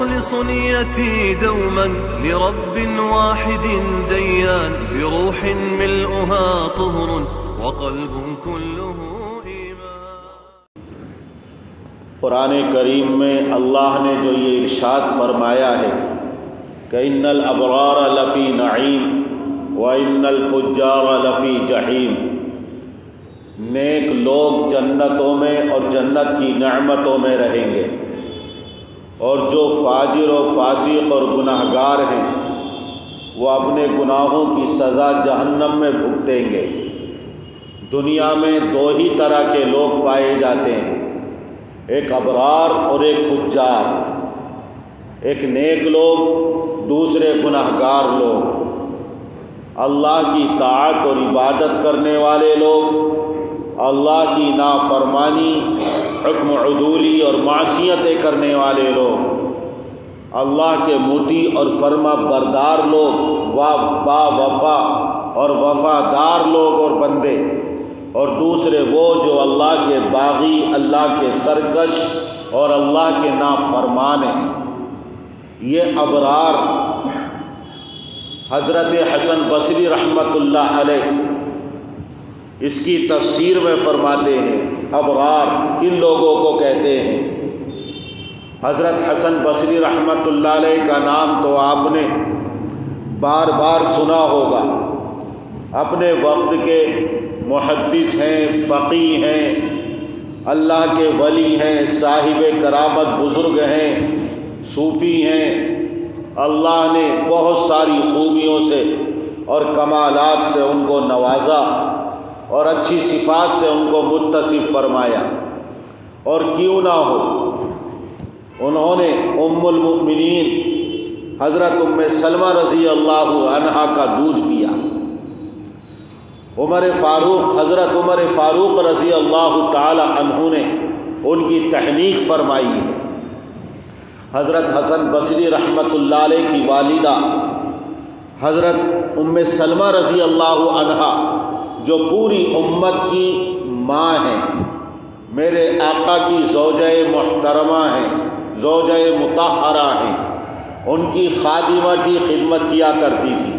أخلص نيتي دوما لرب واحد ديان بروح ملؤها طهر وقلب كله إيمان۔ قرآن کریم میں اللہ نے جو یہ ارشاد فرمایا ہے کہ ان الابرار لفی نعیم وان الفجار لفی جحیم، نیک لوگ جنتوں میں اور جنت کی نعمتوں میں رہیں گے، اور جو فاجر و فاسق اور گناہگار ہیں وہ اپنے گناہوں کی سزا جہنم میں بھگتیں گے۔ دنیا میں دو ہی طرح کے لوگ پائے جاتے ہیں، ایک ابرار اور ایک فجار، ایک نیک لوگ، دوسرے گناہگار لوگ، اللہ کی طاعت اور عبادت کرنے والے لوگ، اللہ کی نافرمانی، حکم عدولی اور معصیتیں کرنے والے لوگ، اللہ کے مطیع اور فرما بردار لوگ، با وفا اور وفادار لوگ اور بندے، اور دوسرے وہ جو اللہ کے باغی، اللہ کے سرکش اور اللہ کے نافرمان ہیں۔ یہ ابرار حضرت حسن بصری رحمۃ اللہ علیہ اس کی تفسیر میں فرماتے ہیں ابرار کن لوگوں کو کہتے ہیں۔ حضرت حسن بصری رحمۃ اللہ علیہ کا نام تو آپ نے بار بار سنا ہوگا، اپنے وقت کے محدث ہیں، فقیہ ہیں، اللہ کے ولی ہیں، صاحب کرامت بزرگ ہیں، صوفی ہیں۔ اللہ نے بہت ساری خوبیوں سے اور کمالات سے ان کو نوازا اور اچھی صفات سے ان کو متصف فرمایا، اور کیوں نہ ہو انہوں نے ام المؤمنین حضرت ام سلمہ رضی اللہ عنہا کا دودھ پیا۔ حضرت عمر فاروق رضی اللہ تعالی عنہ نے ان کی تحنیک فرمائی ہے۔ حضرت حسن بصری رحمۃ اللہ علیہ کی والدہ حضرت ام سلمہ رضی اللہ عنہا جو پوری امت کی ماں ہیں، میرے آقا کی زوجہ محترمہ ہیں، زوجہ مطہرہ ہیں، ان کی خادمہ کی خدمت کیا کرتی تھی۔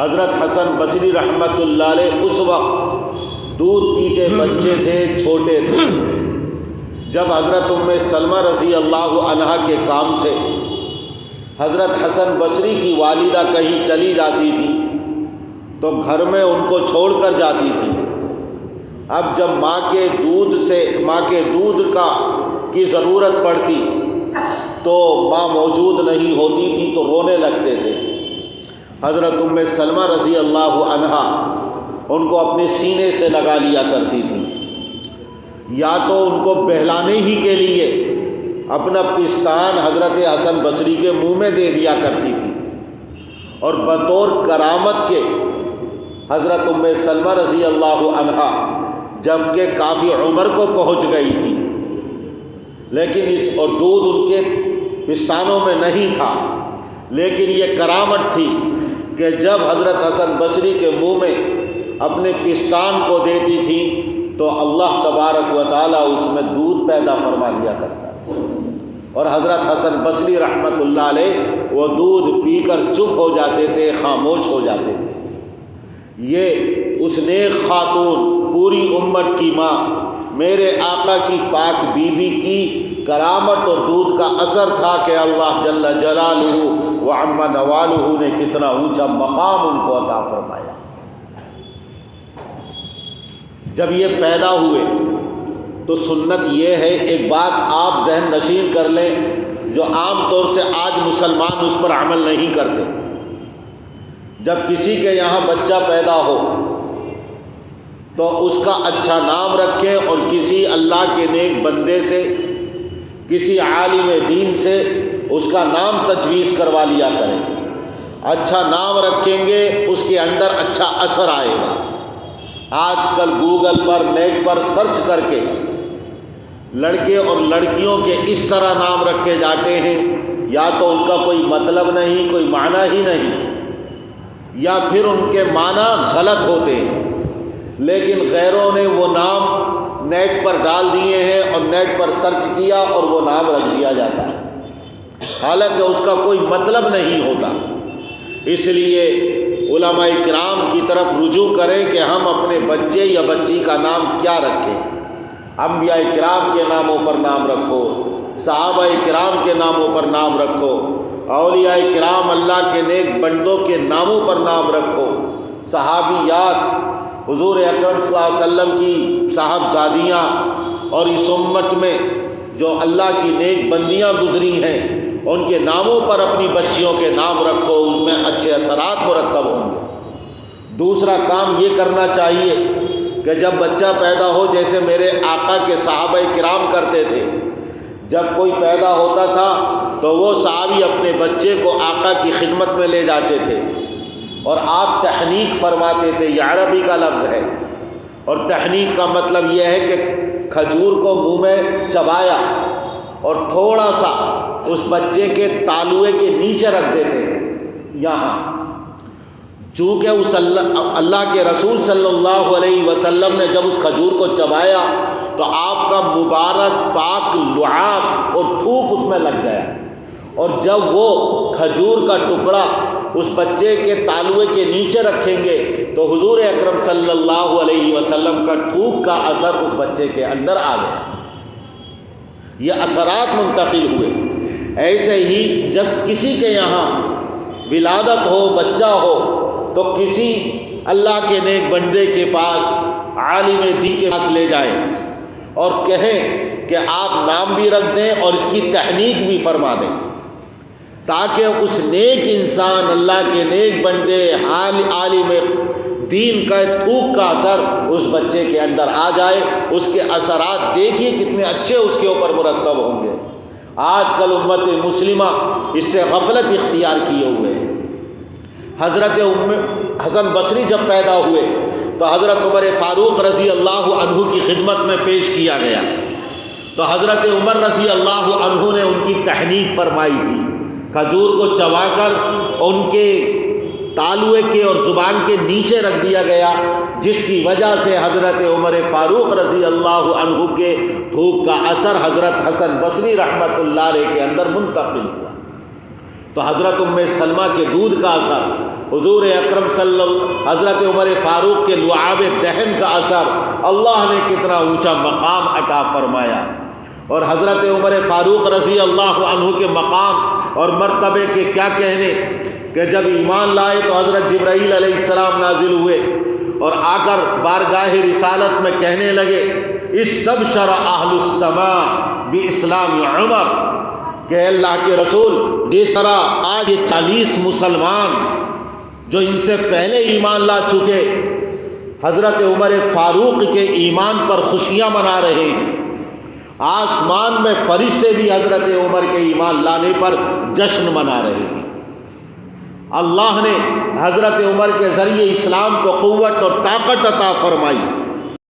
حضرت حسن بصری رحمۃ اللہ علیہ اس وقت دودھ پیتے بچے تھے، چھوٹے تھے۔ جب حضرت ام سلمہ رضی اللہ عنہا کے کام سے حضرت حسن بصری کی والدہ کہیں چلی جاتی تھی تو گھر میں ان کو چھوڑ کر جاتی تھی۔ اب جب ماں کے دودھ کی ضرورت پڑتی تو ماں موجود نہیں ہوتی تھی تو رونے لگتے تھے۔ حضرت ام سلمہ رضی اللہ عنہا ان کو اپنے سینے سے لگا لیا کرتی تھی، یا تو ان کو بہلانے ہی کے لیے اپنا پستان حضرت حسن بصری کے منہ میں دے دیا کرتی تھی، اور بطور کرامت کے حضرت ام سلمہ رضی اللہ عنہا جبکہ کافی عمر کو پہنچ گئی تھی، لیکن اور دودھ ان کے پستانوں میں نہیں تھا، لیکن یہ کرامت تھی کہ جب حضرت حسن بصری کے منہ میں اپنے پستان کو دیتی تھی تو اللہ تبارک و تعالیٰ اس میں دودھ پیدا فرما دیا کرتا ہے، اور حضرت حسن بصری رحمۃ اللہ علیہ وہ دودھ پی کر چپ ہو جاتے تھے، خاموش ہو جاتے تھے۔ یہ اس نیک خاتون، پوری امت کی ماں، میرے آقا کی پاک بیوی کی کرامت اور دودھ کا اثر تھا کہ اللہ جل جلالہ وعم نوالہ نے کتنا اونچا مقام ان کو عطا فرمایا۔ جب یہ پیدا ہوئے تو سنت یہ ہے، ایک بات آپ ذہن نشین کر لیں جو عام طور سے آج مسلمان اس پر عمل نہیں کرتے۔ جب کسی کے یہاں بچہ پیدا ہو تو اس کا اچھا نام رکھیں، اور کسی اللہ کے نیک بندے سے، کسی عالم دین سے اس کا نام تجویز کروا لیا کریں۔ اچھا نام رکھیں گے اس کے اندر اچھا اثر آئے گا۔ آج کل گوگل پر، نیٹ پر سرچ کر کے لڑکے اور لڑکیوں کے اس طرح نام رکھے جاتے ہیں، یا تو ان کا کوئی مطلب نہیں، کوئی معنی ہی نہیں، یا پھر ان کے معنی غلط ہوتے ہیں، لیکن غیروں نے وہ نام نیٹ پر ڈال دیے ہیں اور نیٹ پر سرچ کیا اور وہ نام رکھ دیا جاتا ہے۔ حالانکہ اس کا کوئی مطلب نہیں ہوتا۔ اس لیے علماء کرام کی طرف رجوع کریں کہ ہم اپنے بچے یا بچی کا نام کیا رکھیں۔ انبیاء کرام کے ناموں پر نام رکھو، صحابہ کرام کے ناموں پر نام رکھو، اولیاء کرام اللہ کے نیک بندوں کے ناموں پر نام رکھو، صحابیات، حضور اکرم صلی اللہ علیہ وسلم کی صاحبزادیاں اور اس امت میں جو اللہ کی نیک بندیاں گزری ہیں ان کے ناموں پر اپنی بچیوں کے نام رکھو، ان میں اچھے اثرات مرتب ہوں گے۔ دوسرا کام یہ کرنا چاہیے کہ جب بچہ پیدا ہو، جیسے میرے آقا کے صحابہ کرام کرتے تھے، جب کوئی پیدا ہوتا تھا تو وہ صحابی اپنے بچے کو آقا کی خدمت میں لے جاتے تھے اور آپ تحنیک فرماتے تھے۔ یہ عربی کا لفظ ہے، اور تحنیک کا مطلب یہ ہے کہ کھجور کو منہ میں چبایا اور تھوڑا سا اس بچے کے تالوے کے نیچے رکھ دیتے تھے یہاں، چونکہ اس اللہ کے رسول صلی اللہ علیہ وسلم نے جب اس کھجور کو چبایا تو آپ کا مبارک پاک لعاب اور تھوک اس میں لگ گیا، اور جب وہ کھجور کا ٹکڑا اس بچے کے تالوے کے نیچے رکھیں گے تو حضور اکرم صلی اللہ علیہ وسلم کا تھوک کا اثر اس بچے کے اندر آ گیا، یہ اثرات منتقل ہوئے۔ ایسے ہی جب کسی کے یہاں ولادت ہو، بچہ ہو، تو کسی اللہ کے نیک بندے کے پاس، عالم دین کے پاس لے جائیں اور کہیں کہ آپ نام بھی رکھ دیں اور اس کی تحنیک بھی فرما دیں، تاکہ اس نیک انسان، اللہ کے نیک بندے، عالم دین کا تھوک کا اثر اس بچے کے اندر آ جائے۔ اس کے اثرات دیکھیے کتنے اچھے اس کے اوپر مرتب ہوں گے۔ آج کل امت مسلمہ اس سے غفلت اختیار کیے ہوئے ہیں۔ حضرت حسن بصری جب پیدا ہوئے تو حضرت عمر فاروق رضی اللہ عنہ کی خدمت میں پیش کیا گیا، تو حضرت عمر رضی اللہ عنہ نے ان کی تحنیک فرمائی تھی، کھجور کو چبا کر ان کے تالوے کے اور زبان کے نیچے رکھ دیا گیا، جس کی وجہ سے حضرت عمر فاروق رضی اللہ عنہ کے تھوک کا اثر حضرت حسن بصری رحمۃ اللہ علیہ کے اندر منتقل ہوا۔ تو حضرت ام سلمہ کے دودھ کا اثر، حضور اکرم حضرت عمر فاروق کے لعاب دہن کا اثر، اللہ نے کتنا اونچا مقام عطا فرمایا۔ اور حضرت عمر فاروق رضی اللہ عنہ کے مقام اور مرتبے کے کیا کہنے کہ جب ایمان لائے تو حضرت جبرائیل علیہ السلام نازل ہوئے اور آ کر بارگاہ رسالت میں کہنے لگے، استبشر اہل السماء باسلام عمر، کہ اللہ کے رسول جس طرح آج 40 مسلمان جو ان سے پہلے ایمان لا چکے حضرت عمر فاروق کے ایمان پر خوشیاں منا رہے ہیں، آسمان میں فرشتے بھی حضرت عمر کے ایمان لانے پر جشن منا رہے ہیں۔ اللہ نے حضرت عمر کے ذریعے اسلام کو قوت اور طاقت عطا فرمائی۔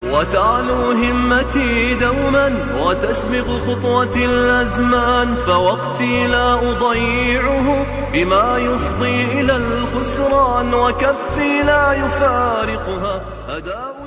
وتعلو همتي دوما وتسبق خطوتي الأزمان، فوقتي لا أضيعه بما يفضي إلى الخسران، وكفي لا يفارقها أداء